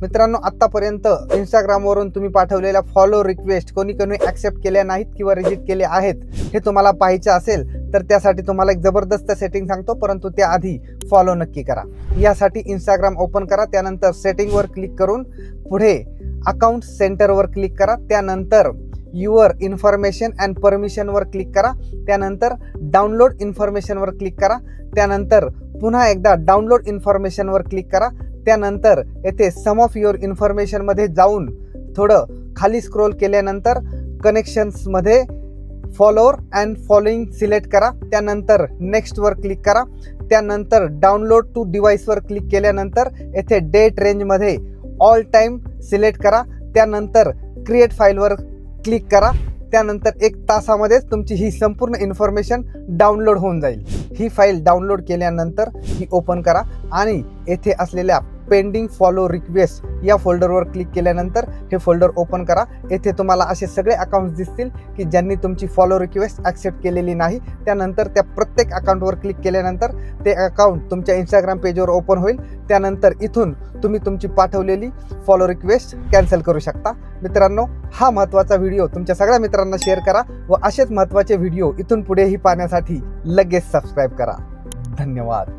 मित्रांनो, आत्तापर्यंत इंस्टाग्रामवरून तुम्ही पाठवलेल्या फॉलो रिक्वेस्ट कोणी ॲक्सेप्ट केल्या नाहीत किंवा रिजेक्ट केले आहेत हे तुम्हाला पाहायचं असेल तर त्यासाठी तुम्हाला एक जबरदस्त सेटिंग सांगतो, परंतु त्याआधी फॉलो नक्की करा। यासाठी इंस्टाग्राम ओपन करा, त्यानंतर सेटिंगवर क्लिक करून पुढे अकाउंट सेंटरवर क्लिक करा, त्यानंतर युअर इन्फॉर्मेशन अँड परमिशनवर क्लिक करा, त्यानंतर डाउनलोड इन्फॉर्मेशनवर क्लिक करा, त्यानंतर पुन्हा एकदा डाउनलोड इन्फॉर्मेशनवर क्लिक करा, त्यानंतर येथे सम ऑफ युअर इन्फॉर्मेशनमध्ये जाऊन थोडं खाली स्क्रोल केल्यानंतर कनेक्शन्समध्ये फॉलोअर अँड फॉलोइंग सिलेक्ट करा, त्यानंतर नेक्स्टवर क्लिक करा, त्यानंतर डाउनलोड टू डिव्हाइसवर क्लिक केल्यानंतर येथे डेट रेंजमध्ये ऑल टाईम सिलेक्ट करा, त्यानंतर क्रिएट फाईलवर क्लिक करा, त्यानंतर 1 तासामध्येच तुमची ही संपूर्ण इन्फॉर्मेशन डाउनलोड होऊन जाईल। ही फाईल डाउनलोड केल्यानंतर ही ओपन करा आणि येथे असलेल्या पेंडिंग फॉलो रिक्वेस्ट या फोल्डरवर क्लिक केल्यानंतर हे फोल्डर ओपन करा। येथे तुम्हाला असे सगळे अकाउंट्स दिसतील की ज्यांनी तुमची फॉलो रिक्वेस्ट ॲक्सेप्ट केलेली नाही। त्यानंतर त्या प्रत्येक अकाउंटवर क्लिक केल्यानंतर ते अकाउंट तुमच्या इंस्टाग्राम पेजवर ओपन होईल, त्यानंतर इथून तुम्ही तुमची पाठवलेली फॉलो रिक्वेस्ट कॅन्सल करू शकता। मित्रांनो, हा महत्त्वाचा व्हिडिओ तुमच्या सगळ्या मित्रांना शेअर करा व असेच महत्त्वाचे व्हिडिओ इथून पुढेही पाहण्यासाठी लगेच सबस्क्राईब करा। धन्यवाद।